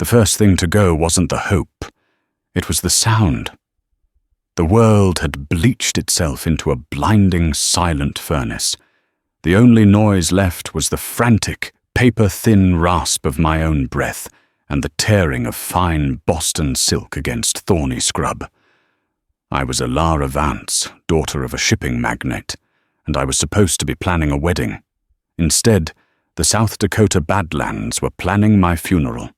The first thing to go wasn't the hope. It was the sound. The world had bleached itself into a blinding, silent furnace. The only noise left was the frantic, paper-thin rasp of my own breath and the tearing of fine Boston silk against thorny scrub. I was Alara Vance, daughter of a shipping magnate, and I was supposed to be planning a wedding. Instead, the South Dakota Badlands were planning my funeral.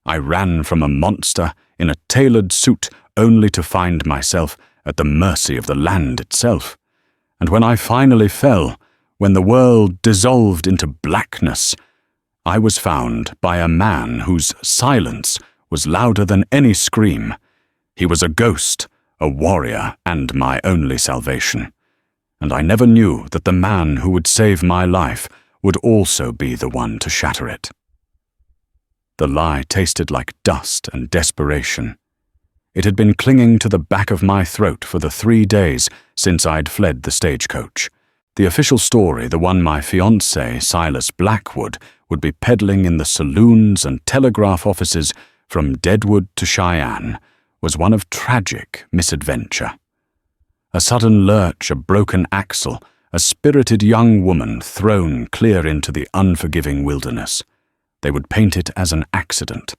I ran from a monster in a tailored suit only to find myself at the mercy of the land itself. And when I finally fell, when the world dissolved into blackness, I was found by a man whose silence was louder than any scream. He was a ghost, a warrior, and my only salvation. And I never knew that the man who would save my life would also be the one to shatter it. The lie tasted like dust and desperation. It had been clinging to the back of my throat for the 3 days since I'd fled the stagecoach. The official story, the one my fiancé, Silas Blackwood, would be peddling in the saloons and telegraph offices from Deadwood to Cheyenne, was one of tragic misadventure. A sudden lurch, a broken axle, a spirited young woman thrown clear into the unforgiving wilderness. They would paint it as an accident.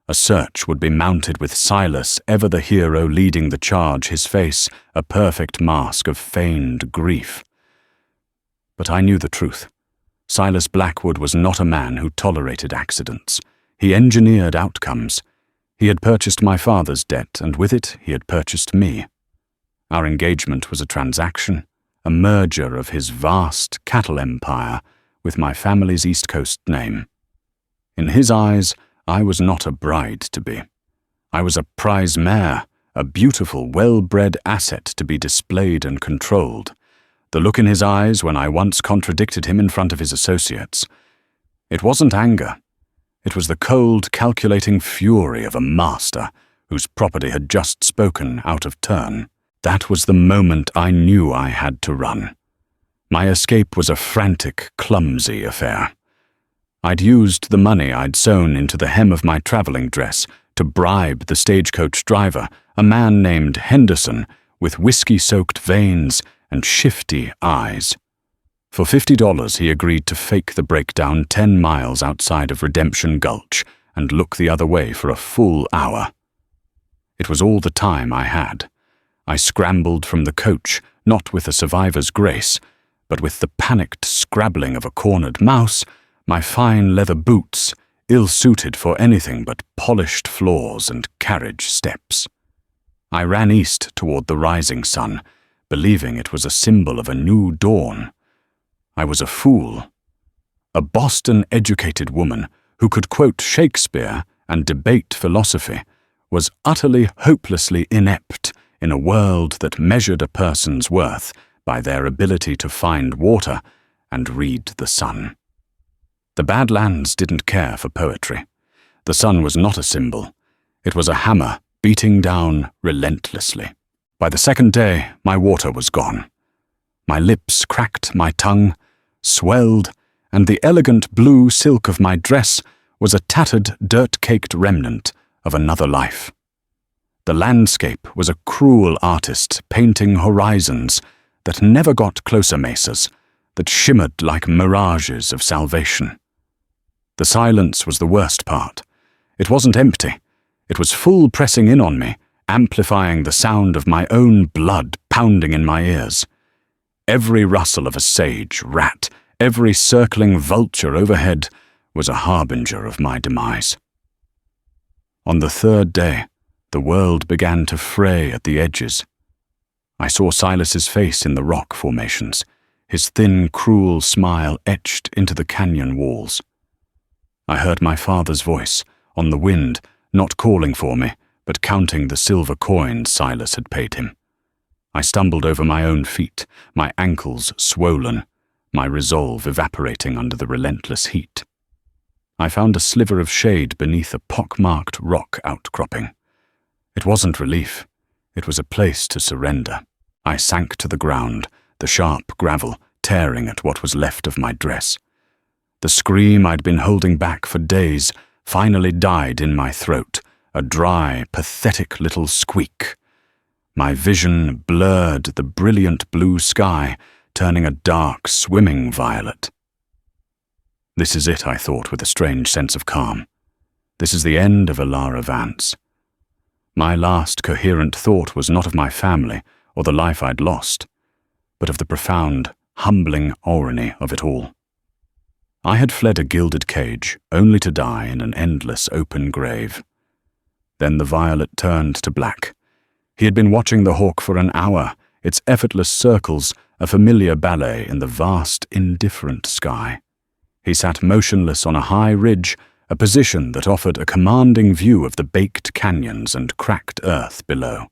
A search would be mounted with Silas, ever the hero leading the charge, his face a perfect mask of feigned grief. But I knew the truth. Silas Blackwood was not a man who tolerated accidents. He engineered outcomes. He had purchased my father's debt, and with it he had purchased me. Our engagement was a transaction, a merger of his vast cattle empire with my family's East Coast name. In his eyes, I was not a bride-to-be. I was a prize mare, a beautiful, well-bred asset to be displayed and controlled. The look in his eyes when I once contradicted him in front of his associates. It wasn't anger. It was the cold, calculating fury of a master whose property had just spoken out of turn. That was the moment I knew I had to run. My escape was a frantic, clumsy affair. I'd used the money I'd sewn into the hem of my traveling dress to bribe the stagecoach driver, a man named Henderson, with whiskey-soaked veins and shifty eyes. For $50 he agreed to fake the breakdown 10 miles outside of Redemption Gulch and look the other way for a full hour. It was all the time I had. I scrambled from the coach, not with a survivor's grace, but with the panicked scrabbling of a cornered mouse, my fine leather boots, ill-suited for anything but polished floors and carriage steps. I ran east toward the rising sun, believing it was a symbol of a new dawn. I was a fool. A Boston-educated woman who could quote Shakespeare and debate philosophy was utterly hopelessly inept in a world that measured a person's worth by their ability to find water and read the sun. The Badlands didn't care for poetry. The sun was not a symbol. It was a hammer beating down relentlessly. By the second day, my water was gone. My lips cracked, my tongue swelled, and the elegant blue silk of my dress was a tattered, dirt-caked remnant of another life. The landscape was a cruel artist painting horizons that never got closer mesas, that shimmered like mirages of salvation. The silence was the worst part. It wasn't empty. It was full pressing in on me, amplifying the sound of my own blood pounding in my ears. Every rustle of a sage, rat, every circling vulture overhead was a harbinger of my demise. On the third day, the world began to fray at the edges. I saw Silas's face in the rock formations, his thin, cruel smile etched into the canyon walls. I heard my father's voice, on the wind, not calling for me, but counting the silver coins Silas had paid him. I stumbled over my own feet, my ankles swollen, my resolve evaporating under the relentless heat. I found a sliver of shade beneath a pock-marked rock outcropping. It wasn't relief. It was a place to surrender. I sank to the ground, the sharp gravel tearing at what was left of my dress. The scream I'd been holding back for days finally died in my throat, a dry, pathetic little squeak. My vision blurred the brilliant blue sky, turning a dark, swimming violet. This is it, I thought with a strange sense of calm. This is the end of Alara Vance. My last coherent thought was not of my family or the life I'd lost, but of the profound, humbling irony of it all. I had fled a gilded cage, only to die in an endless open grave. Then the violet turned to black. He had been watching the hawk for an hour, its effortless circles a familiar ballet in the vast, indifferent sky. He sat motionless on a high ridge, a position that offered a commanding view of the baked canyons and cracked earth below.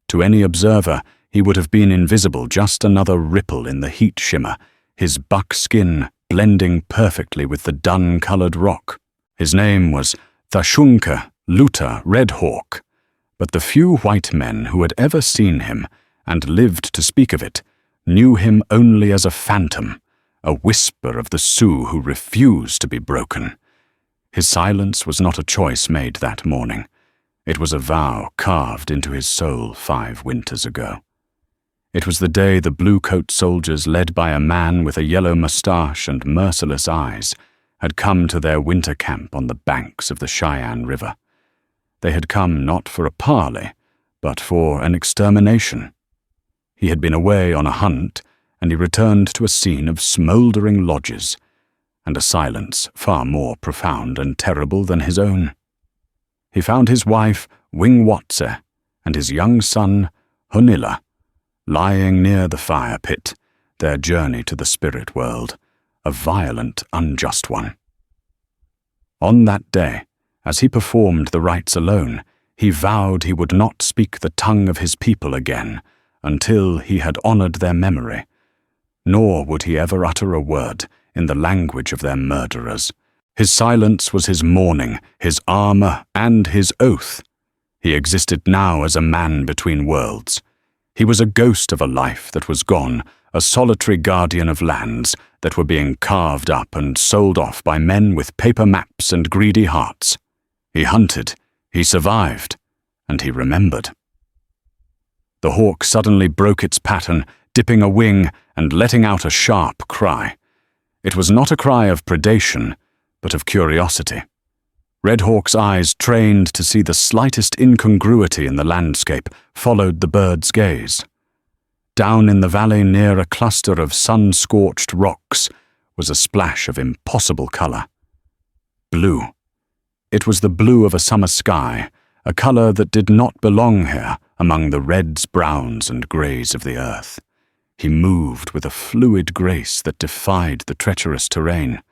To any observer, he would have been invisible, just another ripple in the heat shimmer, his buckskin blending perfectly with the dun-colored rock. His name was Thashunka Luta Redhawk, but the few white men who had ever seen him and lived to speak of it knew him only as a phantom, a whisper of the Sioux who refused to be broken. His silence was not a choice made that morning. It was a vow carved into his soul 5 winters ago. It was the day the blue-coat soldiers, led by a man with a yellow mustache and merciless eyes, had come to their winter camp on the banks of the Cheyenne River. They had come not for a parley, but for an extermination. He had been away on a hunt, and he returned to a scene of smouldering lodges, and a silence far more profound and terrible than his own. He found his wife, Wingwatse, and his young son, Hunilla, lying near the fire pit, their journey to the spirit world, a violent, unjust one. On that day, as he performed the rites alone, he vowed he would not speak the tongue of his people again until he had honored their memory, nor would he ever utter a word in the language of their murderers. His silence was his mourning, his armor, and his oath. He existed now as a man between worlds. He was a ghost of a life that was gone, a solitary guardian of lands that were being carved up and sold off by men with paper maps and greedy hearts. He hunted, he survived, and he remembered. The hawk suddenly broke its pattern, dipping a wing and letting out a sharp cry. It was not a cry of predation, but of curiosity. Redhawk's eyes, trained to see the slightest incongruity in the landscape, followed the bird's gaze. Down in the valley near a cluster of sun-scorched rocks was a splash of impossible color. Blue. It was the blue of a summer sky, a color that did not belong here among the reds, browns, and grays of the earth. He moved with a fluid grace that defied the treacherous terrain.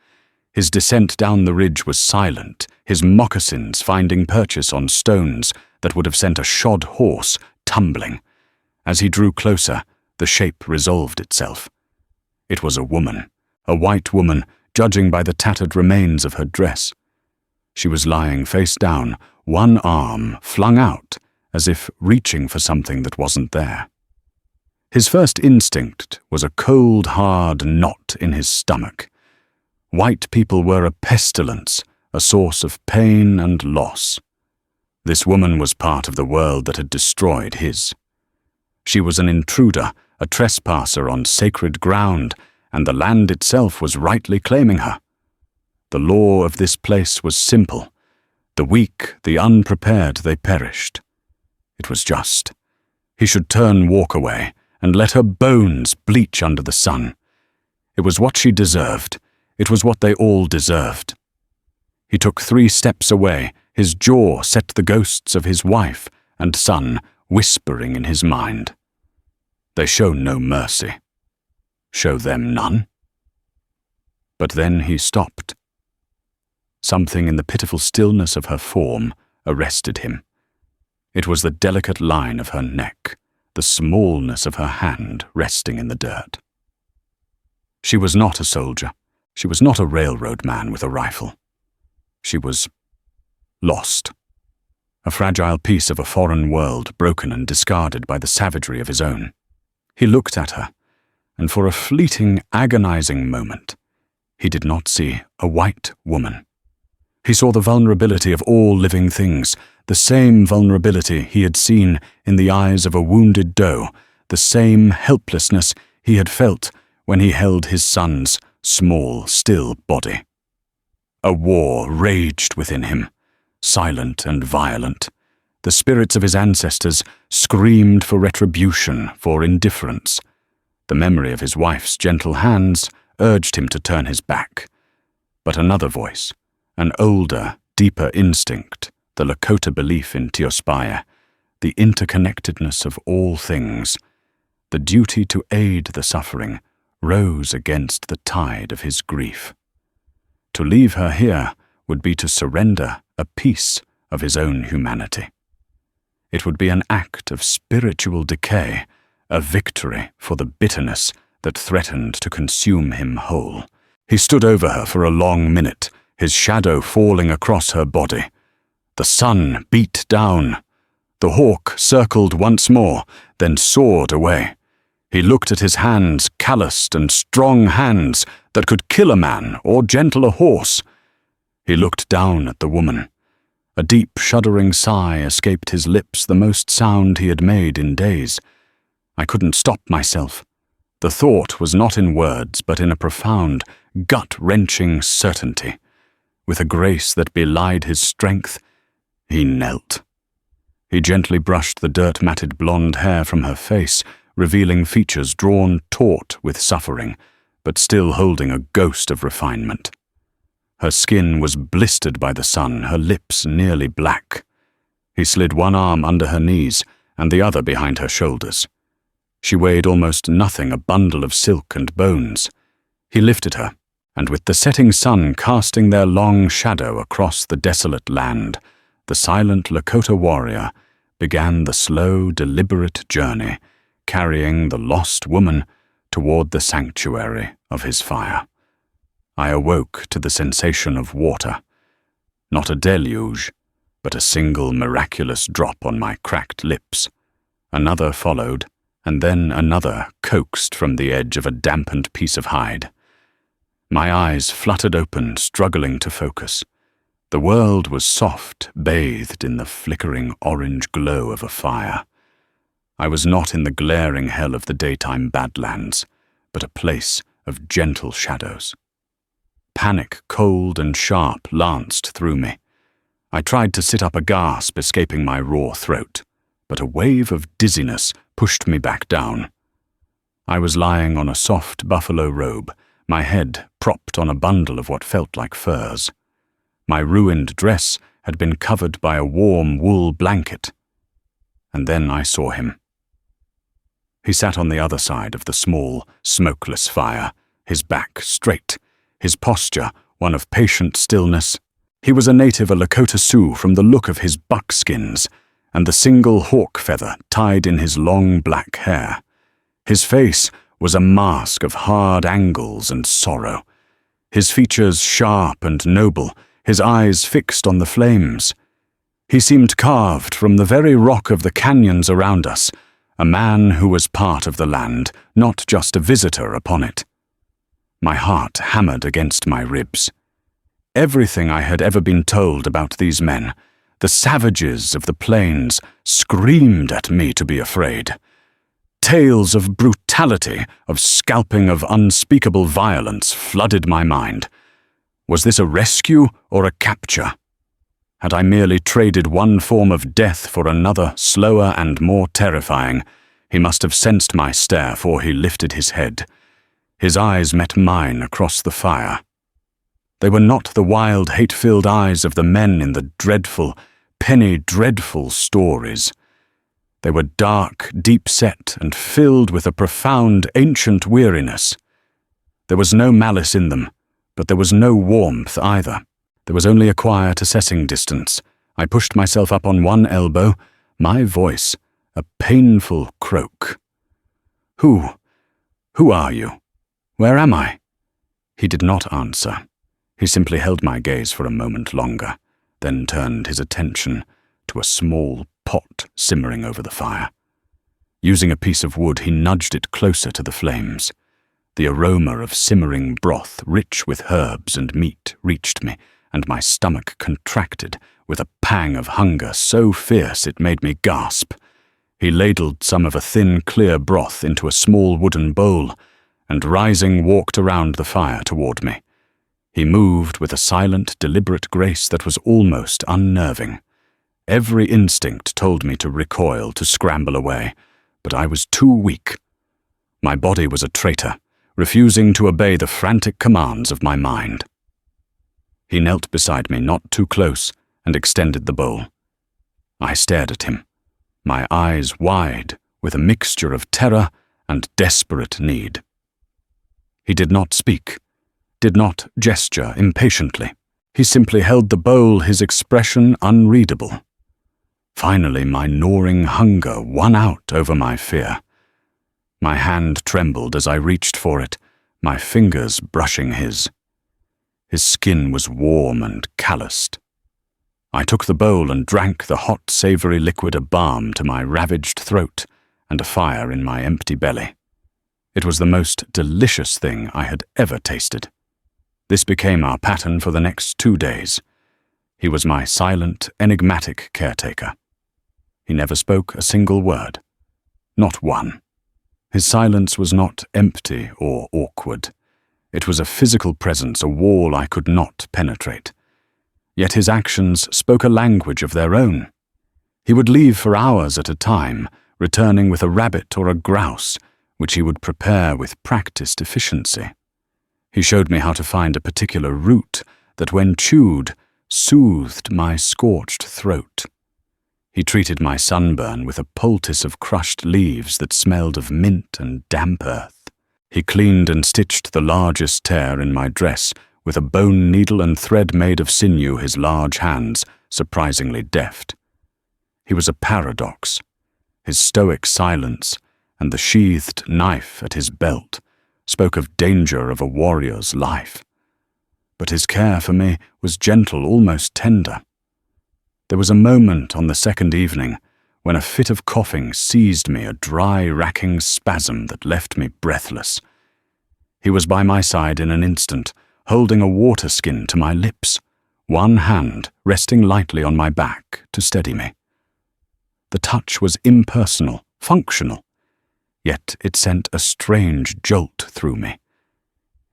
His descent down the ridge was silent, his moccasins finding purchase on stones that would have sent a shod horse tumbling. As he drew closer, the shape resolved itself. It was a woman, a white woman, judging by the tattered remains of her dress. She was lying face down, one arm flung out, as if reaching for something that wasn't there. His first instinct was a cold, hard knot in his stomach. White people were a pestilence, a source of pain and loss. This woman was part of the world that had destroyed his. She was an intruder, a trespasser on sacred ground, and the land itself was rightly claiming her. The law of this place was simple. The weak, the unprepared, they perished. It was just. He should turn walk away and let her bones bleach under the sun. It was what she deserved. It was what they all deserved. He took 3 steps away, his jaw set the ghosts of his wife and son whispering in his mind. They show no mercy. Show them none. But then he stopped. Something in the pitiful stillness of her form arrested him. It was the delicate line of her neck, the smallness of her hand resting in the dirt. She was not a soldier. She was not a railroad man with a rifle. She was lost. A fragile piece of a foreign world broken and discarded by the savagery of his own. He looked at her, and for a fleeting, agonizing moment, he did not see a white woman. He saw the vulnerability of all living things, the same vulnerability he had seen in the eyes of a wounded doe, the same helplessness he had felt when he held his son's small, still body. A war raged within him, silent and violent. The spirits of his ancestors screamed for retribution, for indifference. The memory of his wife's gentle hands urged him to turn his back. But another voice, an older, deeper instinct, the Lakota belief in Tiospaya, the interconnectedness of all things, the duty to aid the suffering, rose against the tide of his grief. To leave her here would be to surrender a piece of his own humanity. It would be an act of spiritual decay, a victory for the bitterness that threatened to consume him whole. He stood over her for a long minute, his shadow falling across her body. The sun beat down. The hawk circled once more, then soared away. He looked at his hands, calloused and strong hands that could kill a man or gentle a horse. He looked down at the woman. A deep, shuddering sigh escaped his lips, the most sound he had made in days. I couldn't stop myself. The thought was not in words, but in a profound, gut-wrenching certainty. With a grace that belied his strength, he knelt. He gently brushed the dirt-matted blonde hair from her face, revealing features drawn taut with suffering, but still holding a ghost of refinement. Her skin was blistered by the sun, her lips nearly black. He slid one arm under her knees and the other behind her shoulders. She weighed almost nothing, a bundle of silk and bones. He lifted her, and with the setting sun casting their long shadow across the desolate land, the silent Lakota warrior began the slow, deliberate journey, carrying the lost woman toward the sanctuary of his fire. I awoke to the sensation of water. Not a deluge, but a single miraculous drop on my cracked lips. Another followed, and then another coaxed from the edge of a dampened piece of hide. My eyes fluttered open, struggling to focus. The world was soft, bathed in the flickering orange glow of a fire. I was not in the glaring hell of the daytime Badlands, but a place of gentle shadows. Panic, cold and sharp, lanced through me. I tried to sit up, a gasp escaping my raw throat, but a wave of dizziness pushed me back down. I was lying on a soft buffalo robe, my head propped on a bundle of what felt like furs. My ruined dress had been covered by a warm wool blanket. And then I saw him. He sat on the other side of the small, smokeless fire, his back straight, his posture one of patient stillness. He was a native, a Lakota Sioux, from the look of his buckskins and the single hawk feather tied in his long black hair. His face was a mask of hard angles and sorrow, his features sharp and noble, his eyes fixed on the flames. He seemed carved from the very rock of the canyons around us, a man who was part of the land, not just a visitor upon it. My heart hammered against my ribs. Everything I had ever been told about these men, the savages of the plains, screamed at me to be afraid. Tales of brutality, of scalping, of unspeakable violence flooded my mind. Was this a rescue or a capture? Had I merely traded one form of death for another, slower and more terrifying? He must have sensed my stare, for he lifted his head. His eyes met mine across the fire. They were not the wild, hate-filled eyes of the men in the dreadful, penny-dreadful stories. They were dark, deep-set, and filled with a profound, ancient weariness. There was no malice in them, but there was no warmth either. There was only a quiet, assessing distance. I pushed myself up on one elbow, my voice a painful croak. Who are you? Where am I?" He did not answer. He simply held my gaze for a moment longer, then turned his attention to a small pot simmering over the fire. Using a piece of wood, he nudged it closer to the flames. The aroma of simmering broth, rich with herbs and meat, reached me, and my stomach contracted with a pang of hunger so fierce it made me gasp. He ladled some of a thin, clear broth into a small wooden bowl, and rising walked around the fire toward me. He moved with a silent, deliberate grace that was almost unnerving. Every instinct told me to recoil, to scramble away, but I was too weak. My body was a traitor, refusing to obey the frantic commands of my mind. He knelt beside me, not too close, and extended the bowl. I stared at him, my eyes wide with a mixture of terror and desperate need. He did not speak, did not gesture impatiently. He simply held the bowl, his expression unreadable. Finally, my gnawing hunger won out over my fear. My hand trembled as I reached for it, my fingers brushing his. His skin was warm and calloused. I took the bowl and drank the hot, savory liquid, a balm to my ravaged throat and a fire in my empty belly. It was the most delicious thing I had ever tasted. This became our pattern for the next 2 days. He was my silent, enigmatic caretaker. He never spoke a single word. Not one. His silence was not empty or awkward. It was a physical presence, a wall I could not penetrate. Yet his actions spoke a language of their own. He would leave for hours at a time, returning with a rabbit or a grouse, which he would prepare with practiced efficiency. He showed me how to find a particular root that, when chewed, soothed my scorched throat. He treated my sunburn with a poultice of crushed leaves that smelled of mint and damp earth. He cleaned and stitched the largest tear in my dress with a bone needle and thread made of sinew, his large hands surprisingly deft. He was a paradox. His stoic silence and the sheathed knife at his belt spoke of danger of a warrior's life. But his care for me was gentle, almost tender. There was a moment on the second evening when a fit of coughing seized me, a dry, racking spasm that left me breathless. He was by my side in an instant, holding a water skin to my lips, one hand resting lightly on my back to steady me. The touch was impersonal, functional, yet it sent a strange jolt through me.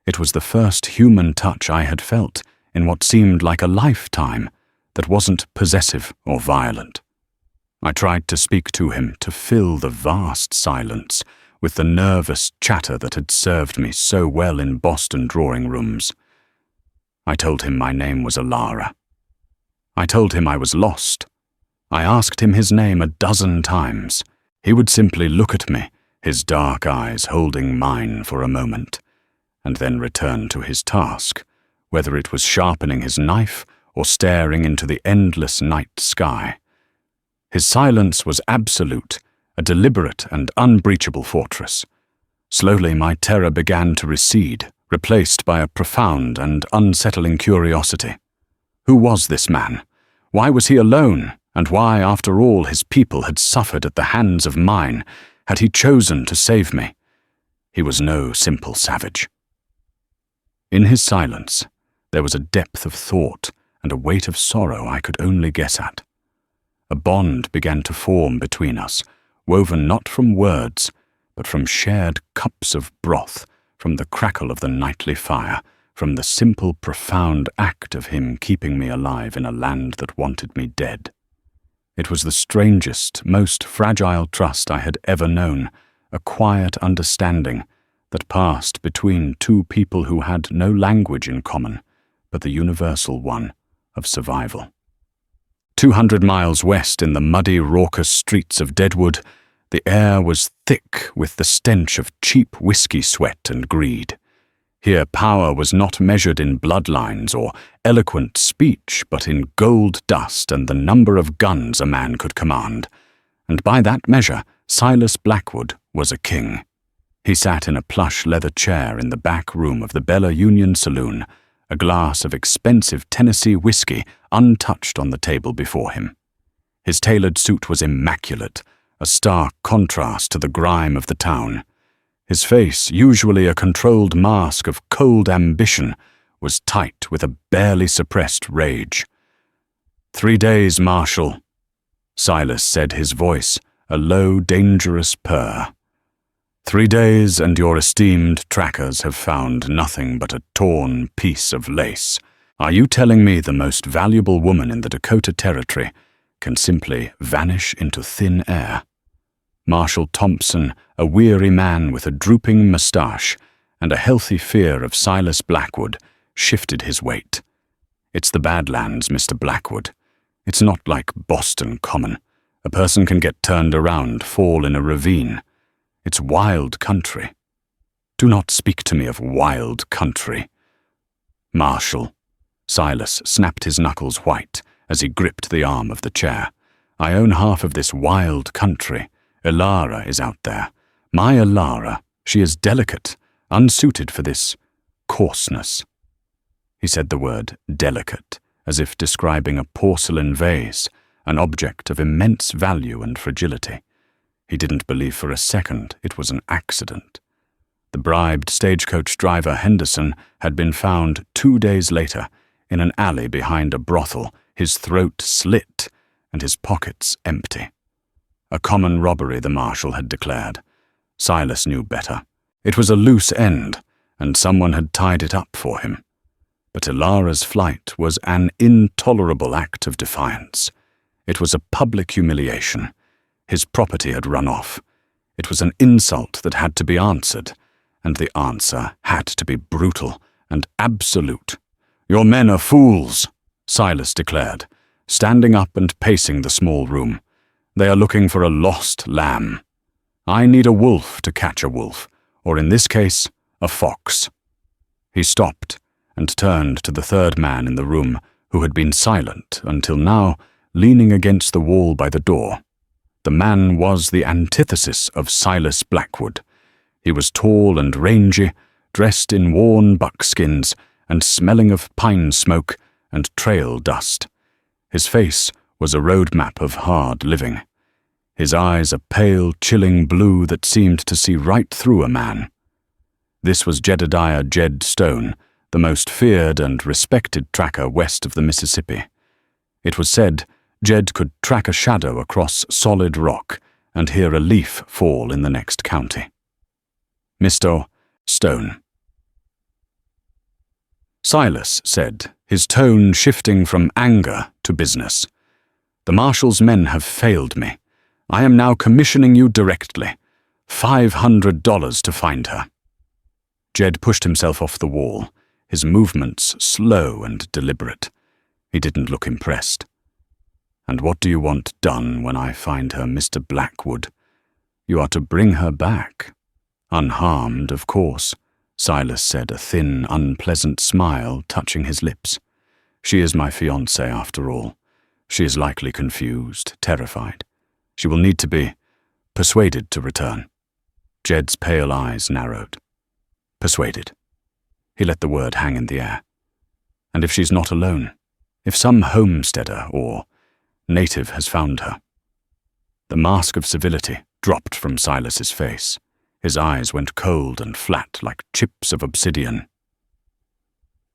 It was the first human touch I had felt in what seemed like a lifetime that wasn't possessive or violent. I tried to speak to him, to fill the vast silence with the nervous chatter that had served me so well in Boston drawing rooms. I told him my name was Alara. I told him I was lost. I asked him his name 12 times. He would simply look at me, his dark eyes holding mine for a moment, and then return to his task, whether it was sharpening his knife or staring into the endless night sky. His silence was absolute, a deliberate and unbreachable fortress. Slowly my terror began to recede, replaced by a profound and unsettling curiosity. Who was this man? Why was he alone? And why, after all his people had suffered at the hands of mine, had he chosen to save me? He was no simple savage. In his silence, there was a depth of thought and a weight of sorrow I could only guess at. A bond began to form between us, woven not from words, but from shared cups of broth, from the crackle of the nightly fire, from the simple, profound act of him keeping me alive in a land that wanted me dead. It was the strangest, most fragile trust I had ever known, a quiet understanding that passed between two people who had no language in common, but the universal one of survival. 200 miles west, in the muddy, raucous streets of Deadwood, the air was thick with the stench of cheap whiskey sweat and greed. Here power was not measured in bloodlines or eloquent speech, but in gold dust and the number of guns a man could command. And by that measure, Silas Blackwood was a king. He sat in a plush leather chair in the back room of the Bella Union Saloon, a glass of expensive Tennessee whiskey untouched on the table before him. His tailored suit was immaculate, a stark contrast to the grime of the town. His face, usually a controlled mask of cold ambition, was tight with a barely suppressed rage. 3 days, Marshal, Silas said, his voice a low, dangerous purr. 3 days, and your esteemed trackers have found nothing but a torn piece of lace. Are you telling me the most valuable woman in the Dakota Territory can simply vanish into thin air? Marshal Thompson, a weary man with a drooping moustache and a healthy fear of Silas Blackwood, shifted his weight. It's the Badlands, Mr. Blackwood. It's not like Boston Common. A person can get turned around, fall in a ravine. It's wild country. Do not speak to me of wild country. Marshal. Silas snapped his knuckles white as he gripped the arm of the chair. I own half of this wild country. Elara is out there. My Elara, she is delicate, unsuited for this coarseness. He said the word delicate, as if describing a porcelain vase, an object of immense value and fragility. He didn't believe for a second it was an accident. The bribed stagecoach driver Henderson had been found 2 days later in an alley behind a brothel, his throat slit and his pockets empty. A common robbery, the marshal had declared. Silas knew better. It was a loose end, and someone had tied it up for him. But Elara's flight was an intolerable act of defiance. It was a public humiliation. His property had run off. It was an insult that had to be answered, and the answer had to be brutal and absolute. Your men are fools, Silas declared, standing up and pacing the small room. They are looking for a lost lamb. I need a wolf to catch a wolf, or in this case, a fox. He stopped and turned to the third man in the room, who had been silent until now, leaning against the wall by the door. The man was the antithesis of Silas Blackwood. He was tall and rangy, dressed in worn buckskins and smelling of pine smoke and trail dust. His face was a roadmap of hard living. His eyes a pale, chilling blue that seemed to see right through a man. This was Jedediah Jed Stone, the most feared and respected tracker west of the Mississippi. It was said Jed could track a shadow across solid rock and hear a leaf fall in the next county. Mr. Stone. Silas said, his tone shifting from anger to business. The marshal's men have failed me. I am now commissioning you directly. $500 to find her. Jed pushed himself off the wall, his movements slow and deliberate. He didn't look impressed. And what do you want done when I find her, Mr. Blackwood? You are to bring her back. Unharmed, of course, Silas said, a thin, unpleasant smile touching his lips. She is my fiancée, after all. She is likely confused, terrified. She will need to be persuaded to return. Jed's pale eyes narrowed. Persuaded. He let the word hang in the air. And if she's not alone, if some homesteader or native has found her. The mask of civility dropped from Silas's face. His eyes went cold and flat like chips of obsidian.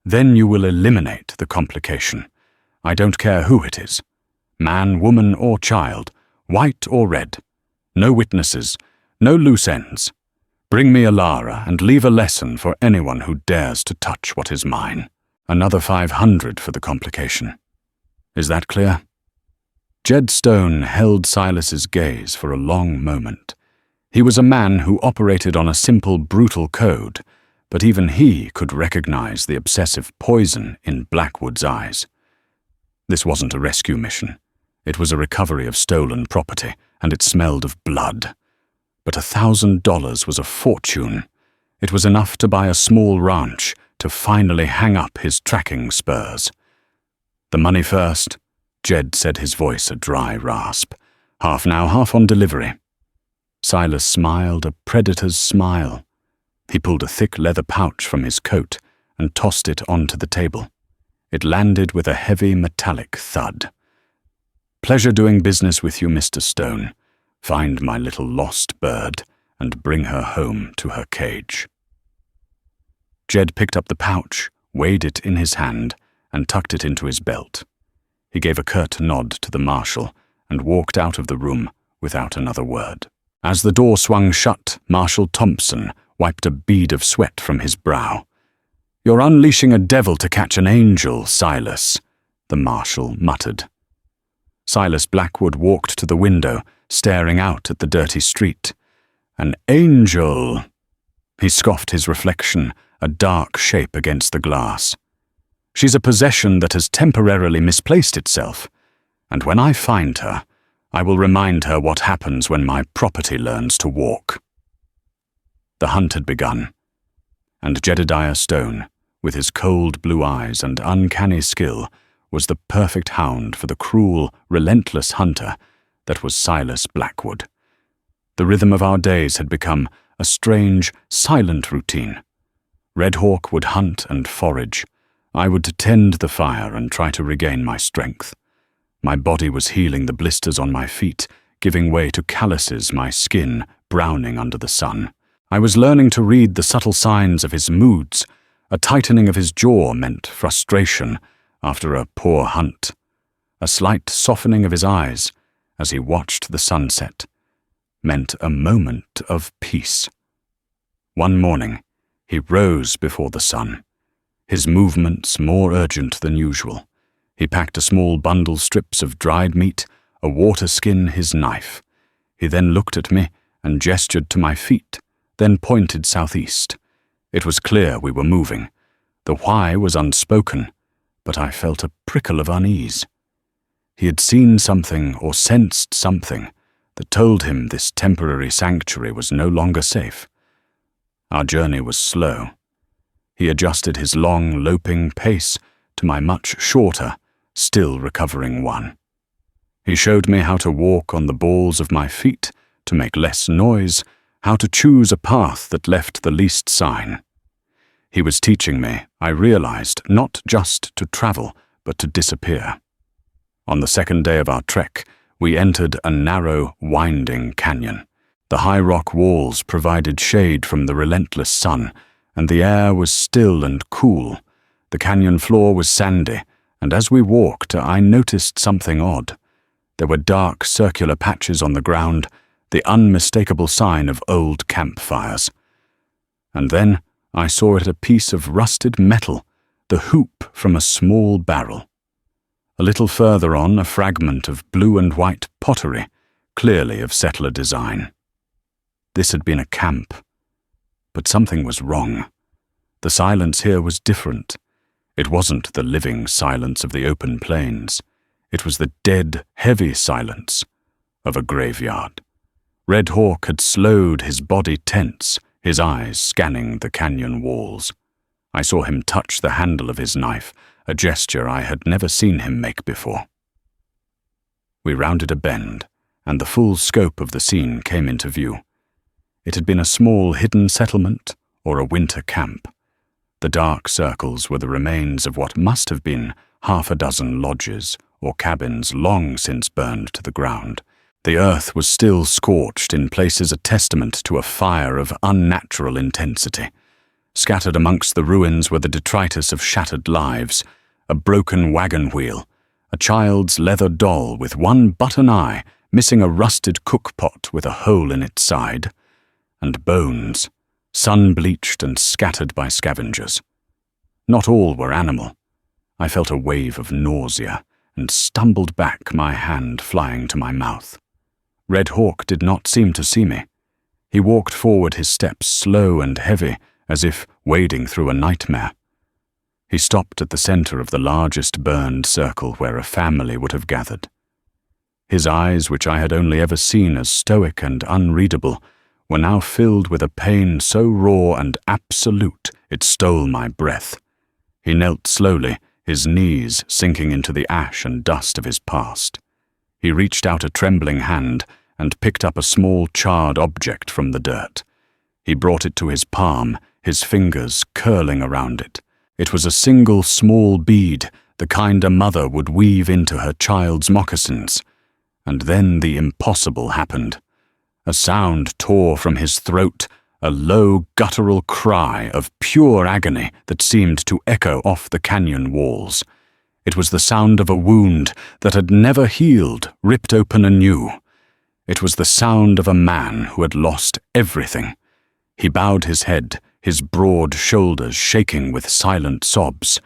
Then you will eliminate the complication. I don't care who it is. Man, woman, or child, white or red. No witnesses, no loose ends. Bring me Elara and leave a lesson for anyone who dares to touch what is mine. Another $500 for the complication. Is that clear? Jed Stone held Silas's gaze for a long moment. He was a man who operated on a simple, brutal code, but even he could recognize the obsessive poison in Blackwood's eyes. This wasn't a rescue mission. It was a recovery of stolen property, and it smelled of blood. But $1,000 was a fortune. It was enough to buy a small ranch to finally hang up his tracking spurs. The money first, Jed said, his voice a dry rasp. Half now, half on delivery. Silas smiled a predator's smile. He pulled a thick leather pouch from his coat and tossed it onto the table. It landed with a heavy metallic thud. Pleasure doing business with you, Mr. Stone. Find my little lost bird and bring her home to her cage. Jed picked up the pouch, weighed it in his hand, and tucked it into his belt. He gave a curt nod to the marshal and walked out of the room without another word. As the door swung shut, Marshal Thompson wiped a bead of sweat from his brow. "You're unleashing a devil to catch an angel, Silas," the marshal muttered. Silas Blackwood walked to the window, staring out at the dirty street. "An angel!" He scoffed his reflection, a dark shape against the glass. "She's a possession that has temporarily misplaced itself, and when I find her, I will remind her what happens when my property learns to walk." The hunt had begun, and Jedediah Stone, with his cold blue eyes and uncanny skill, was the perfect hound for the cruel, relentless hunter that was Silas Blackwood. The rhythm of our days had become a strange, silent routine. Red Hawk would hunt and forage. I would tend the fire and try to regain my strength. My body was healing the blisters on my feet, giving way to calluses, my skin browning under the sun. I was learning to read the subtle signs of his moods. A tightening of his jaw meant frustration after a poor hunt. A slight softening of his eyes as he watched the sunset meant a moment of peace. One morning, he rose before the sun, his movements more urgent than usual. He packed a small bundle strips of dried meat, a water skin, his knife. He then looked at me and gestured to my feet, then pointed southeast. It was clear we were moving. The why was unspoken, but I felt a prickle of unease. He had seen something or sensed something that told him this temporary sanctuary was no longer safe. Our journey was slow. He adjusted his long, loping pace to my much shorter, still recovering one. He showed me how to walk on the balls of my feet to make less noise, how to choose a path that left the least sign. He was teaching me, I realized, not just to travel, but to disappear. On the second day of our trek, we entered a narrow, winding canyon. The high rock walls provided shade from the relentless sun, and the air was still and cool. The canyon floor was sandy, and as we walked, I noticed something odd. There were dark, circular patches on the ground, the unmistakable sign of old campfires. And then I saw it a piece of rusted metal, the hoop from a small barrel. A little further on, a fragment of blue and white pottery, clearly of settler design. This had been a camp, but something was wrong. The silence here was different. It wasn't the living silence of the open plains. It was the dead, heavy silence of a graveyard. Red Hawk had slowed, his body tense, his eyes scanning the canyon walls. I saw him touch the handle of his knife, a gesture I had never seen him make before. We rounded a bend, and the full scope of the scene came into view. It had been a small hidden settlement or a winter camp. The dark circles were the remains of what must have been half a dozen lodges or cabins long since burned to the ground. The earth was still scorched, in places a testament to a fire of unnatural intensity. Scattered amongst the ruins were the detritus of shattered lives, a broken wagon wheel, a child's leather doll with one button eye missing a rusted cook-pot with a hole in its side, and bones, sun-bleached and scattered by scavengers. Not all were animal. I felt a wave of nausea and stumbled back, my hand flying to my mouth. Red Hawk did not seem to see me. He walked forward, his steps slow and heavy, as if wading through a nightmare. He stopped at the center of the largest burned circle where a family would have gathered. His eyes, which I had only ever seen as stoic and unreadable, were now filled with a pain so raw and absolute it stole my breath. He knelt slowly, his knees sinking into the ash and dust of his past. He reached out a trembling hand and picked up a small charred object from the dirt. He brought it to his palm, his fingers curling around it. It was a single small bead, the kind a mother would weave into her child's moccasins. And then the impossible happened. A sound tore from his throat, a low, guttural cry of pure agony that seemed to echo off the canyon walls. It was the sound of a wound that had never healed, ripped open anew. It was the sound of a man who had lost everything. He bowed his head, his broad shoulders shaking with silent sobs.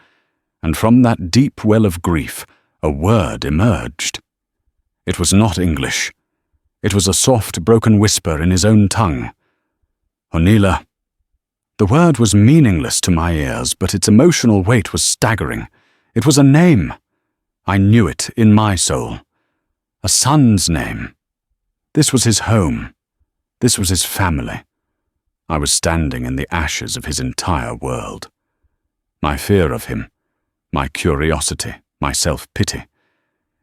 And from that deep well of grief, a word emerged. It was not English. It was a soft, broken whisper in his own tongue. Honila. The word was meaningless to my ears, but its emotional weight was staggering. It was a name. I knew it in my soul. A son's name. This was his home. This was his family. I was standing in the ashes of his entire world. My fear of him, my curiosity, my self-pity,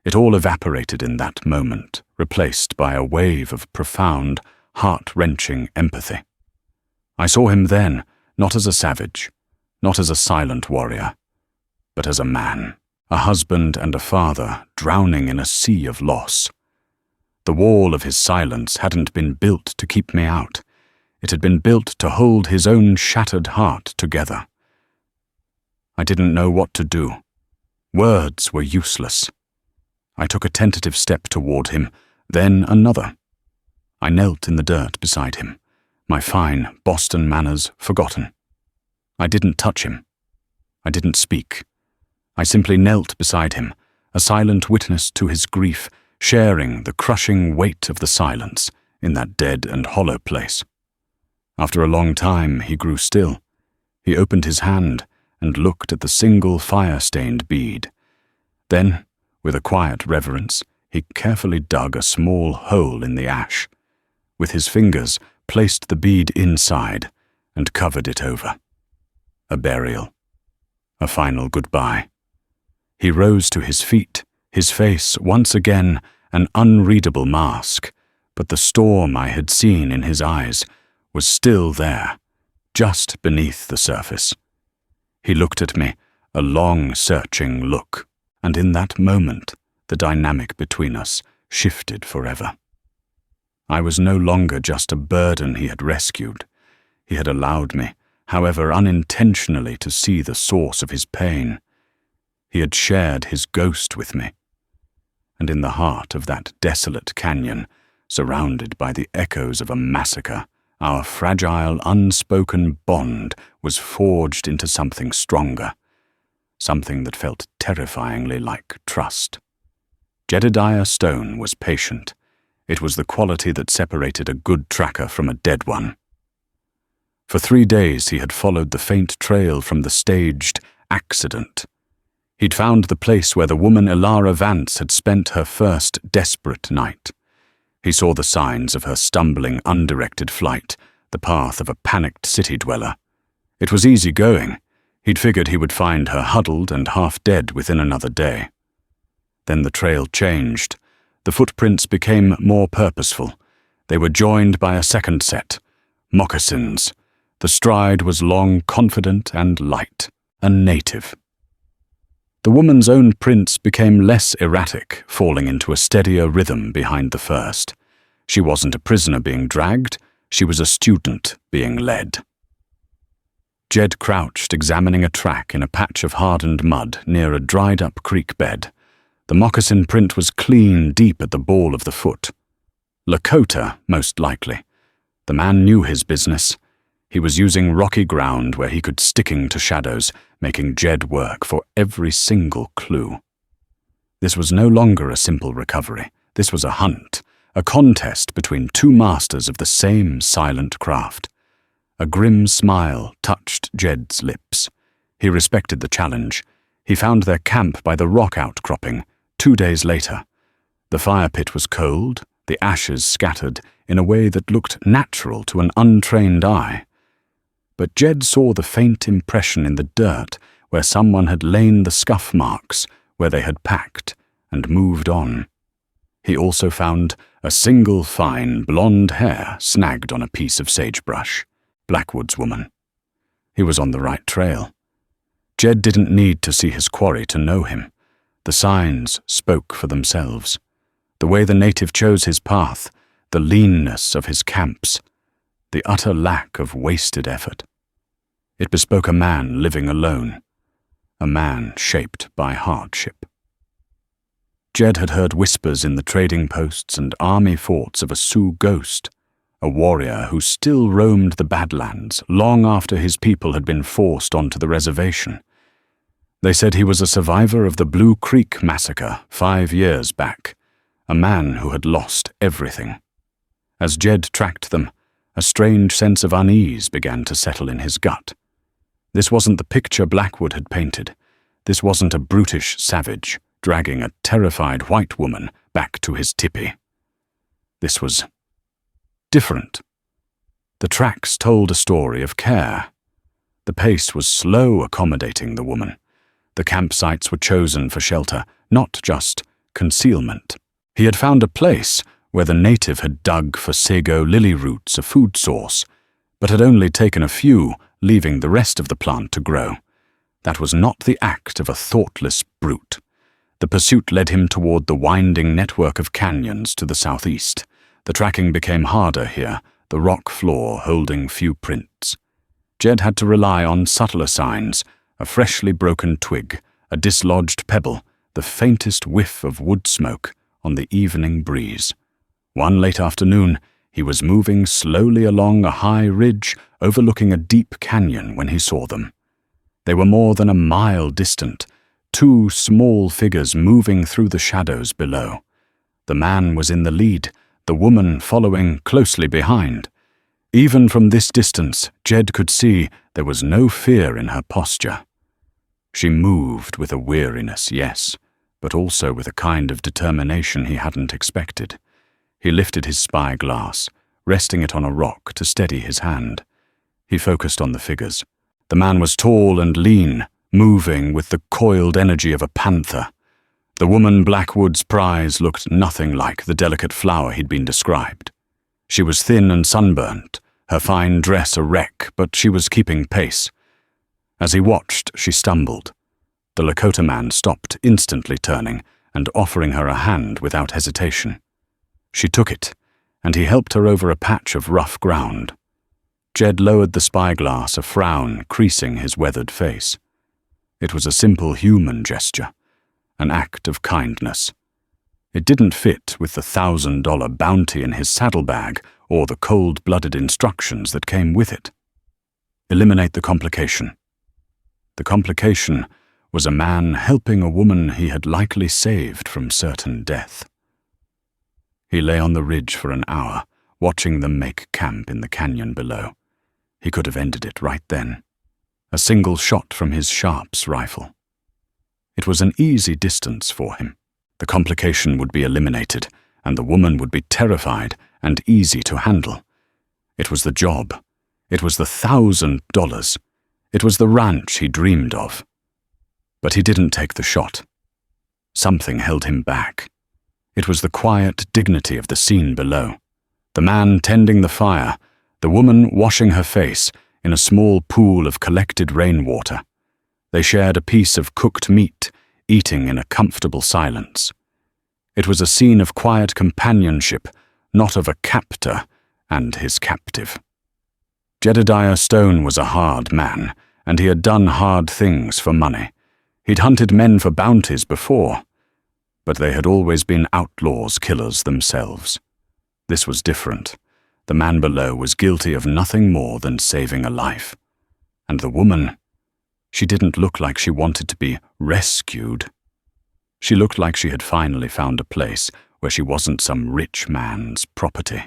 it all evaporated in that moment, replaced by a wave of profound, heart-wrenching empathy. I saw him then, not as a savage, not as a silent warrior, but as a man, a husband and a father drowning in a sea of loss. The wall of his silence hadn't been built to keep me out. It had been built to hold his own shattered heart together. I didn't know what to do. Words were useless. I took a tentative step toward him, then another. I knelt in the dirt beside him, my fine Boston manners forgotten. I didn't touch him. I didn't speak. I simply knelt beside him, a silent witness to his grief, sharing the crushing weight of the silence in that dead and hollow place. After a long time, he grew still. He opened his hand and looked at the single fire-stained bead. Then, with a quiet reverence, he carefully dug a small hole in the ash. With his fingers, placed the bead inside and covered it over. A burial. A final goodbye. He rose to his feet, his face once again an unreadable mask, but the storm I had seen in his eyes was still there, just beneath the surface. He looked at me, a long, searching look, and in that moment, the dynamic between us shifted forever. I was no longer just a burden he had rescued. He had allowed me, however unintentionally, to see the source of his pain. He had shared his ghost with me. And in the heart of that desolate canyon, surrounded by the echoes of a massacre, our fragile, unspoken bond was forged into something stronger, something that felt terrifyingly like trust. Jedediah Stone was patient. It was the quality that separated a good tracker from a dead one. For 3 days he had followed the faint trail from the staged accident. He'd found the place where the woman Elara Vance had spent her first desperate night. He saw the signs of her stumbling, undirected flight, the path of a panicked city dweller. It was easy going. He'd figured he would find her huddled and half dead within another day. Then the trail changed. The footprints became more purposeful. They were joined by a second set, moccasins. The stride was long, confident, and light, a native. The woman's own prints became less erratic, falling into a steadier rhythm behind the first. She wasn't a prisoner being dragged, she was a student being led. Jed crouched, examining a track in a patch of hardened mud near a dried-up creek bed. The moccasin print was clean deep at the ball of the foot. Lakota, most likely. The man knew his business. He was using rocky ground where he could sticking to shadows, making Jed work for every single clue. This was no longer a simple recovery. This was a hunt, a contest between two masters of the same silent craft. A grim smile touched Jed's lips. He respected the challenge. He found their camp by the rock outcropping 2 days later. The fire pit was cold, the ashes scattered in a way that looked natural to an untrained eye. But Jed saw the faint impression in the dirt where someone had lain the scuff marks, where they had packed and moved on. He also found a single fine blonde hair snagged on a piece of sagebrush. Blackwood's woman. He was on the right trail. Jed didn't need to see his quarry to know him. The signs spoke for themselves. The way the native chose his path, the leanness of his camps, the utter lack of wasted effort. It bespoke a man living alone, a man shaped by hardship. Jed had heard whispers in the trading posts and army forts of a Sioux ghost, a warrior who still roamed the Badlands long after his people had been forced onto the reservation. They said he was a survivor of the Blue Creek massacre 5 years back, a man who had lost everything. As Jed tracked them, a strange sense of unease began to settle in his gut. This wasn't the picture Blackwood had painted. This wasn't a brutish savage dragging a terrified white woman back to his tipi. This was different. The tracks told a story of care. The pace was slow, accommodating the woman. The campsites were chosen for shelter, not just concealment. He had found a place where the native had dug for sago lily roots, a food source, but had only taken a few, leaving the rest of the plant to grow. That was not the act of a thoughtless brute. The pursuit led him toward the winding network of canyons to the southeast. The tracking became harder here, the rock floor holding few prints. Jed had to rely on subtler signs, a freshly broken twig, a dislodged pebble, the faintest whiff of wood smoke on the evening breeze. One late afternoon, he was moving slowly along a high ridge overlooking a deep canyon when he saw them. They were more than a mile distant, 2 small figures moving through the shadows below. The man was in the lead, the woman following closely behind. Even from this distance, Jed could see there was no fear in her posture. She moved with a weariness, yes, but also with a kind of determination he hadn't expected. He lifted his spyglass, resting it on a rock to steady his hand. He focused on the figures. The man was tall and lean, moving with the coiled energy of a panther. The woman Blackwood's prize looked nothing like the delicate flower he'd been described. She was thin and sunburnt, her fine dress a wreck, but she was keeping pace. As he watched, she stumbled. The Lakota man stopped, instantly turning and offering her a hand without hesitation. She took it, and he helped her over a patch of rough ground. Jed lowered the spyglass, a frown creasing his weathered face. It was a simple human gesture, an act of kindness. It didn't fit with the $1,000 bounty in his saddlebag or the cold-blooded instructions that came with it. Eliminate the complication. The complication was a man helping a woman he had likely saved from certain death. He lay on the ridge for an hour, watching them make camp in the canyon below. He could have ended it right then. A single shot from his Sharps rifle. It was an easy distance for him. The complication would be eliminated, and the woman would be terrified and easy to handle. It was the job. It was the $1,000. It was the ranch he dreamed of. But he didn't take the shot. Something held him back. It was the quiet dignity of the scene below. The man tending the fire, the woman washing her face in a small pool of collected rainwater. They shared a piece of cooked meat, eating in a comfortable silence. It was a scene of quiet companionship, not of a captor and his captive. Jedediah Stone was a hard man, and he had done hard things for money. He'd hunted men for bounties before, but they had always been outlaws, killers themselves. This was different. The man below was guilty of nothing more than saving a life. And the woman, she didn't look like she wanted to be rescued. She looked like she had finally found a place where she wasn't some rich man's property.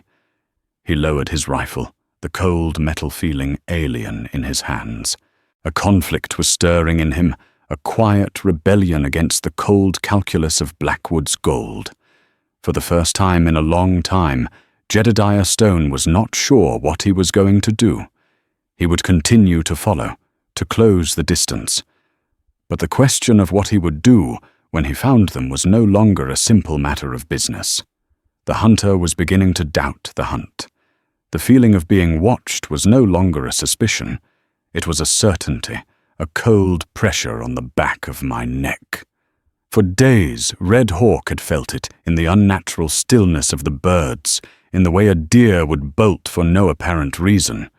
He lowered his rifle, the cold metal feeling alien in his hands. A conflict was stirring in him, a quiet rebellion against the cold calculus of Blackwood's gold. For the first time in a long time, Jedediah Stone was not sure what he was going to do. He would continue to follow, to close the distance. But the question of what he would do when he found them was no longer a simple matter of business. The hunter was beginning to doubt the hunt. The feeling of being watched was no longer a suspicion. It was a certainty, a cold pressure on the back of my neck. For days, Red Hawk had felt it in the unnatural stillness of the birds, in the way a deer would bolt for no apparent reason.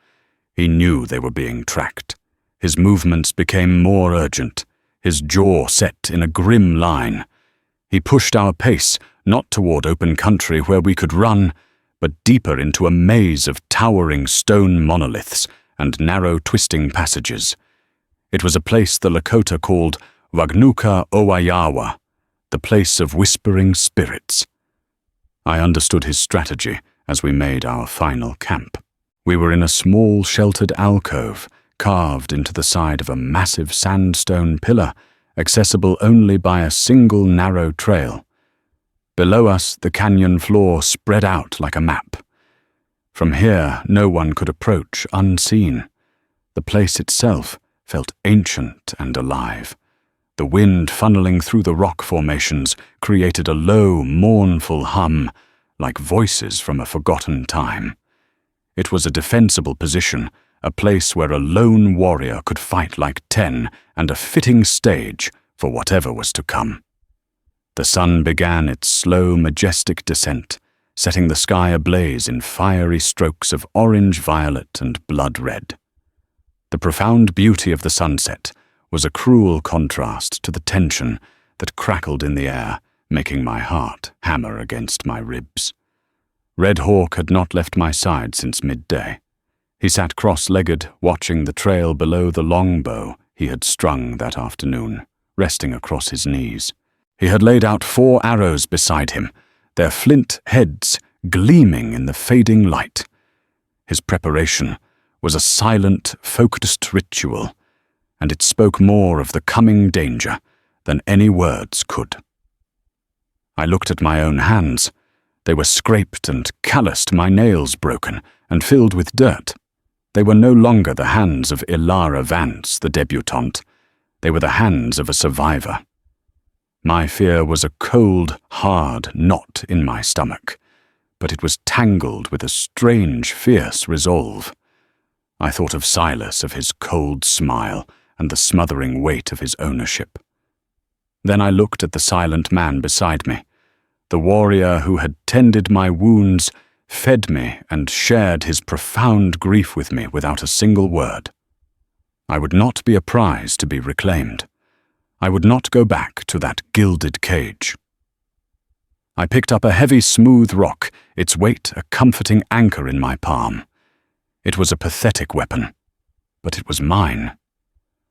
He knew they were being tracked. His movements became more urgent, his jaw set in a grim line. He pushed our pace, not toward open country where we could run, but deeper into a maze of towering stone monoliths and narrow twisting passages. It was a place the Lakota called Wagnuka Owayawa, the place of whispering spirits. I understood his strategy as we made our final camp. We were in a small sheltered alcove, carved into the side of a massive sandstone pillar, accessible only by a single narrow trail. Below us, the canyon floor spread out like a map. From here, no one could approach unseen. The place itself felt ancient and alive. The wind funneling through the rock formations created a low, mournful hum, like voices from a forgotten time. It was a defensible position, a place where a lone warrior could fight like 10, and a fitting stage for whatever was to come. The sun began its slow, majestic descent, setting the sky ablaze in fiery strokes of orange, violet, and blood red. The profound beauty of the sunset was a cruel contrast to the tension that crackled in the air, making my heart hammer against my ribs. Red Hawk had not left my side since midday. He sat cross-legged, watching the trail below the longbow he had strung that afternoon, resting across his knees. He had laid out 4 arrows beside him, their flint heads gleaming in the fading light. His preparation was a silent, focused ritual, and it spoke more of the coming danger than any words could. I looked at my own hands. They were scraped and calloused, my nails broken and filled with dirt. They were no longer the hands of Ilara Vance, the debutante. They were the hands of a survivor. My fear was a cold, hard knot in my stomach, but it was tangled with a strange, fierce resolve. I thought of Silas, of his cold smile, and the smothering weight of his ownership. Then I looked at the silent man beside me, the warrior who had tended my wounds, fed me, and shared his profound grief with me without a single word. I would not be a prize to be reclaimed. I would not go back to that gilded cage. I picked up a heavy, smooth rock, its weight a comforting anchor in my palm. It was a pathetic weapon, but it was mine.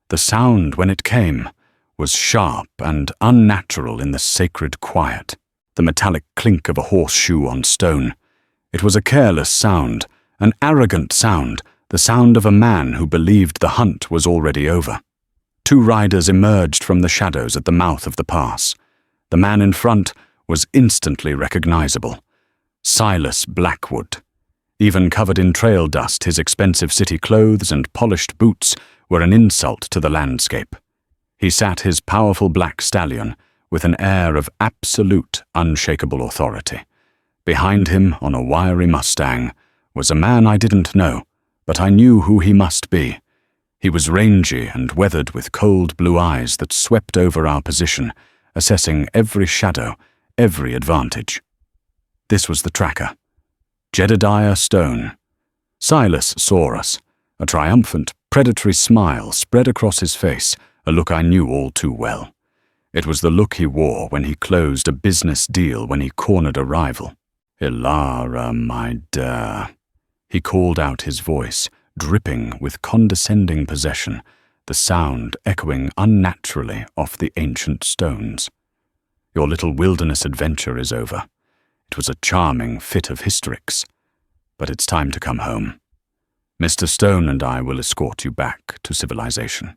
The sound, when it came, was sharp and unnatural in the sacred quiet, the metallic clink of a horseshoe on stone. It was a careless sound, an arrogant sound, the sound of a man who believed the hunt was already over. 2 riders emerged from the shadows at the mouth of the pass. The man in front was instantly recognizable. Silas Blackwood. Even covered in trail dust, his expensive city clothes and polished boots were an insult to the landscape. He sat his powerful black stallion with an air of absolute, unshakable authority. Behind him, on a wiry Mustang, was a man I didn't know, but I knew who he must be. He was rangy and weathered with cold blue eyes that swept over our position, assessing every shadow, every advantage. This was the tracker. Jedediah Stone. Silas saw us. A triumphant, predatory smile spread across his face, a look I knew all too well. It was the look he wore when he closed a business deal, when he cornered a rival. "Ilara, my dear," he called out, his voice dripping with condescending possession, the sound echoing unnaturally off the ancient stones. "Your little wilderness adventure is over. It was a charming fit of hysterics, but it's time to come home. Mr. Stone and I will escort you back to civilization."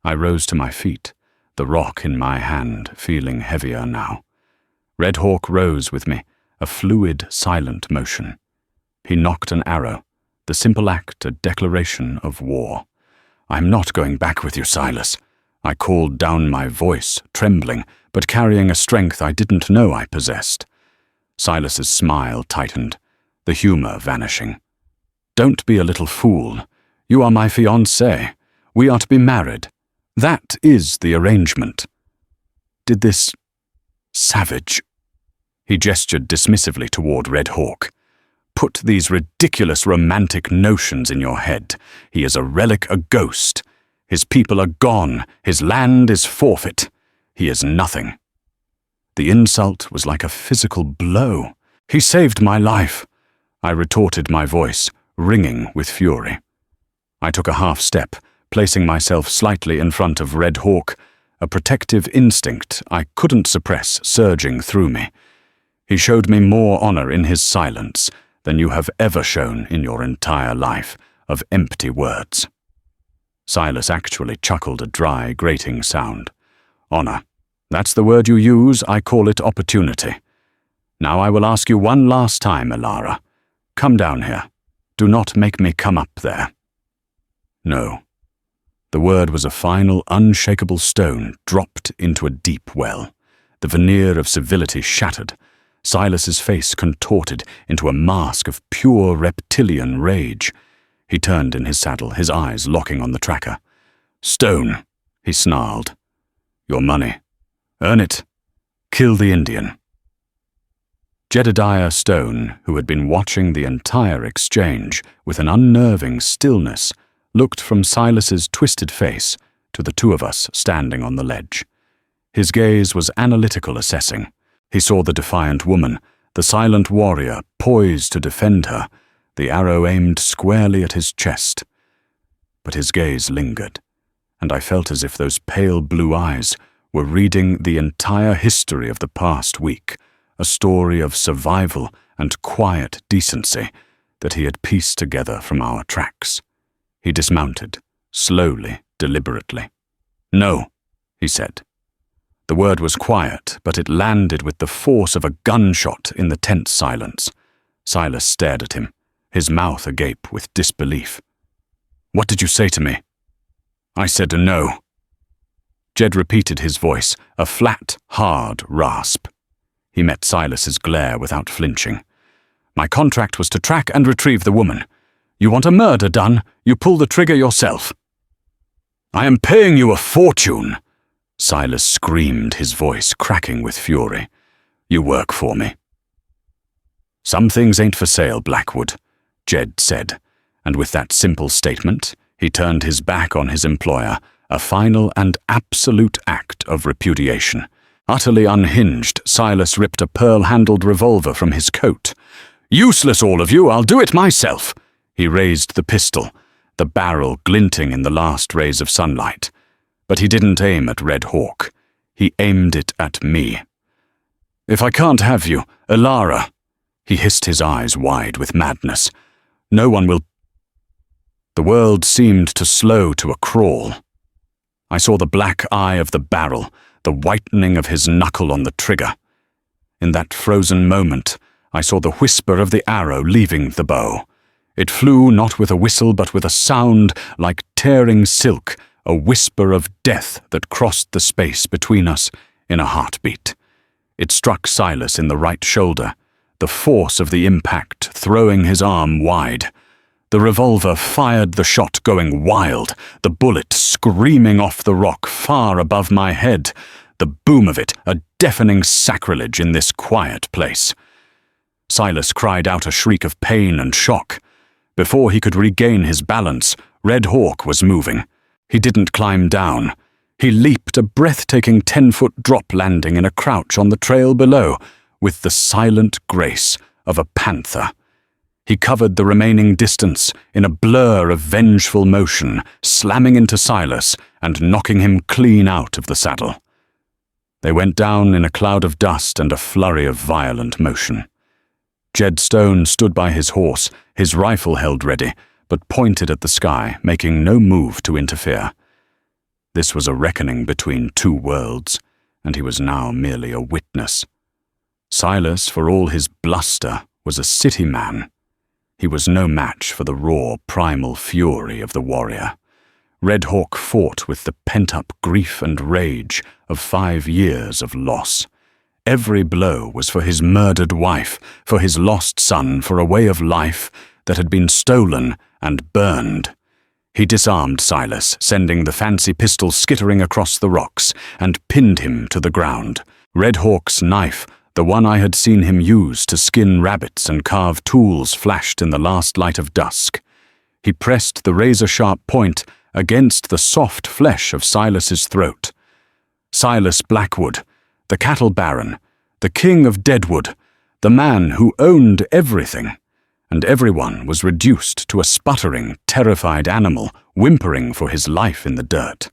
I rose to my feet, the rock in my hand feeling heavier now. Red Hawk rose with me, a fluid, silent motion. He knocked an arrow, the simple act a declaration of war. "I'm not going back with you, Silas." I called down, my voice trembling, but carrying a strength I didn't know I possessed. Silas's smile tightened, the humor vanishing. "Don't be a little fool. You are my fiancée. We are to be married. That is the arrangement." Did this savage... He gestured dismissively toward Red Hawk. put these ridiculous romantic notions in your head. He is a relic, a ghost. His people are gone. His land is forfeit. He is nothing." The insult was like a physical blow. "He saved my life," I retorted, my voice ringing with fury. I took a half step, placing myself slightly in front of Red Hawk, a protective instinct I couldn't suppress surging through me. He showed me more honor in his silence than you have ever shown in your entire life of empty words. Silas actually chuckled a dry, grating sound. "Honor. That's the word you use. I call it opportunity. Now I will ask you one last time, Elara. Come down here. Do not make me come up there." No. The word was a final, unshakable stone dropped into a deep well. The veneer of civility shattered. Silas's face contorted into a mask of pure reptilian rage. He turned in his saddle, his eyes locking on the tracker. "Stone," he snarled. "Your money. Earn it. Kill the Indian." Jedediah Stone, who had been watching the entire exchange with an unnerving stillness, looked from Silas's twisted face to the two of us standing on the ledge. His gaze was analytical, assessing. He saw the defiant woman, the silent warrior poised to defend her, the arrow aimed squarely at his chest. But his gaze lingered, and I felt as if those pale blue eyes were reading the entire history of the past week, a story of survival and quiet decency that he had pieced together from our tracks. He dismounted, slowly, deliberately. "No," he said. The word was quiet, but it landed with the force of a gunshot in the tense silence. Silas stared at him, his mouth agape with disbelief. "What did you say to me?" "I said no." Jed repeated his voice, a flat, hard rasp. He met Silas's glare without flinching. "My contract was to track and retrieve the woman. You want a murder done, you pull the trigger yourself." "I am paying you a fortune," Silas screamed, his voice cracking with fury. "You work for me." "Some things ain't for sale, Blackwood," Jed said, and with that simple statement, he turned his back on his employer, a final and absolute act of repudiation. Utterly unhinged, Silas ripped a pearl-handled revolver from his coat. "Useless, all of you, I'll do it myself." He raised the pistol, the barrel glinting in the last rays of sunlight. But he didn't aim at Red Hawk. He aimed it at me. "If I can't have you, Elara," he hissed, his eyes wide with madness, "no one will—" The world seemed to slow to a crawl. I saw the black eye of the barrel, the whitening of his knuckle on the trigger. In that frozen moment, I saw the whisper of the arrow leaving the bow. It flew not with a whistle but with a sound like tearing silk, a whisper of death that crossed the space between us in a heartbeat. It struck Silas in the right shoulder, the force of the impact throwing his arm wide. The revolver fired the shot going wild, the bullet screaming off the rock far above my head, the boom of it a deafening sacrilege in this quiet place. Silas cried out a shriek of pain and shock. Before he could regain his balance, Red Hawk was moving. He didn't climb down. He leaped a breathtaking 10-foot drop landing in a crouch on the trail below, with the silent grace of a panther. He covered the remaining distance in a blur of vengeful motion, slamming into Silas and knocking him clean out of the saddle. They went down in a cloud of dust and a flurry of violent motion. Jed Stone stood by his horse, his rifle held ready, but pointed at the sky, making no move to interfere. This was a reckoning between two worlds, and he was now merely a witness. Silas, for all his bluster, was a city man. He was no match for the raw, primal fury of the warrior. Red Hawk fought with the pent-up grief and rage of 5 years of loss. Every blow was for his murdered wife, for his lost son, for a way of life that had been stolen and burned. He disarmed Silas, sending the fancy pistol skittering across the rocks, and pinned him to the ground. Red Hawk's knife, The one I had seen him use to skin rabbits and carve tools flashed in the last light of dusk. He pressed the razor-sharp point against the soft flesh of Silas's throat. Silas Blackwood, the cattle baron, the king of Deadwood, the man who owned everything, and everyone was reduced to a sputtering, terrified animal whimpering for his life in the dirt.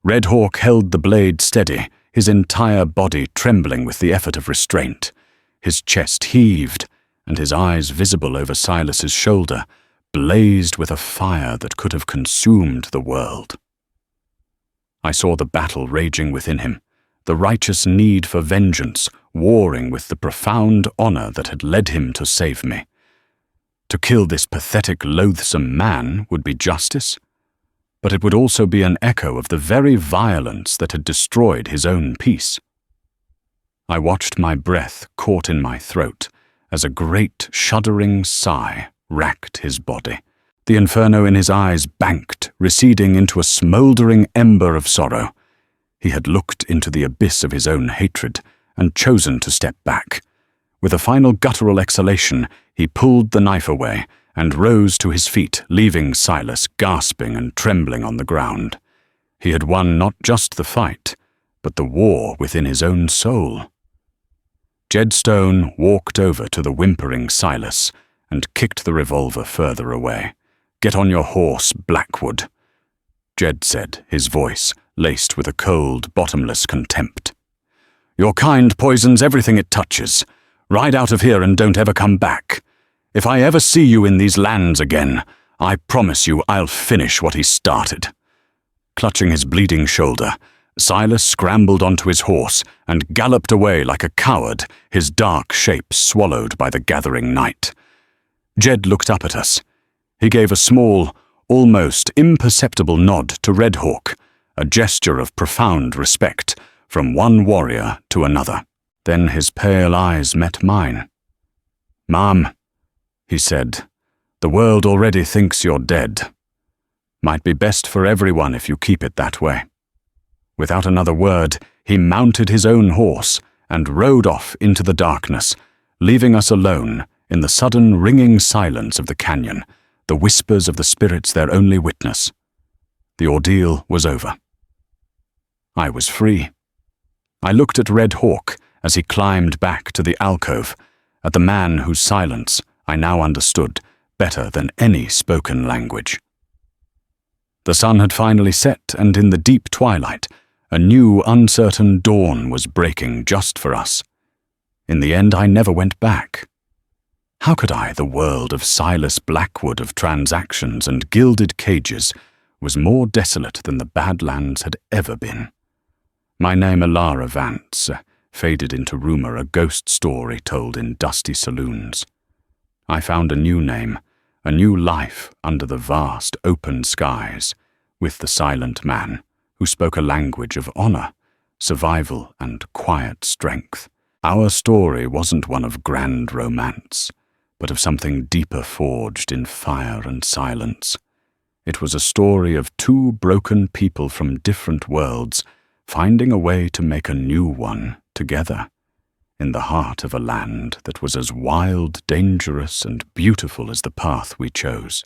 Red Hawk held the blade steady, his entire body trembling with the effort of restraint. His chest heaved, and his eyes, visible over Silas's shoulder, blazed with a fire that could have consumed the world. I saw the battle raging within him, the righteous need for vengeance warring with the profound honor that had led him to save me. To kill this pathetic, loathsome man would be justice, but it would also be an echo of the very violence that had destroyed his own peace. I watched my breath caught in my throat as a great, shuddering sigh racked his body. The inferno in his eyes banked, receding into a smouldering ember of sorrow. He had looked into the abyss of his own hatred and chosen to step back. With a final guttural exhalation, he pulled the knife away and rose to his feet, leaving Silas gasping and trembling on the ground. He had won not just the fight, but the war within his own soul. Jed Stone walked over to the whimpering Silas and kicked the revolver further away. "Get on your horse, Blackwood," Jed said, his voice laced with a cold, bottomless contempt. "Your kind poisons everything it touches. Ride out of here and don't ever come back. If I ever see you in these lands again, I promise you I'll finish what he started." Clutching his bleeding shoulder, Silas scrambled onto his horse and galloped away like a coward, his dark shape swallowed by the gathering night. Jed looked up at us. He gave a small, almost imperceptible nod to Red Hawk, a gesture of profound respect from one warrior to another. Then his pale eyes met mine. "Mom," he said, "the world already thinks you're dead. Might be best for everyone if you keep it that way." Without another word, he mounted his own horse and rode off into the darkness, leaving us alone in the sudden ringing silence of the canyon, the whispers of the spirits their only witness. The ordeal was over. I was free. I looked at Red Hawk as he climbed back to the alcove, at the man whose silence I now understood better than any spoken language. The sun had finally set, and in the deep twilight, a new uncertain dawn was breaking just for us. In the end, I never went back. How could I, the world of Silas Blackwood of transactions and gilded cages, was more desolate than the Badlands had ever been? My name, Alara Vance, faded into rumor, a ghost story told in dusty saloons. I found a new name, a new life under the vast open skies, with the silent man who spoke a language of honor, survival, and quiet strength. Our story wasn't one of grand romance, but of something deeper forged in fire and silence. It was a story of two broken people from different worlds finding a way to make a new one together, in the heart of a land that was as wild, dangerous, and beautiful as the path we chose.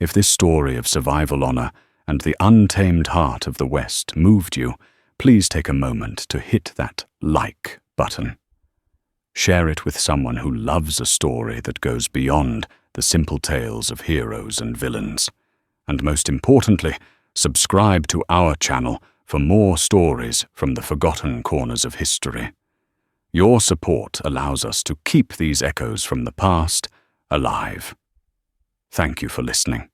If this story of survival honor and the untamed heart of the West moved you, please take a moment to hit that like button. Share it with someone who loves a story that goes beyond the simple tales of heroes and villains. And most importantly, subscribe to our channel for more stories from the forgotten corners of history. Your support allows us to keep these echoes from the past alive. Thank you for listening.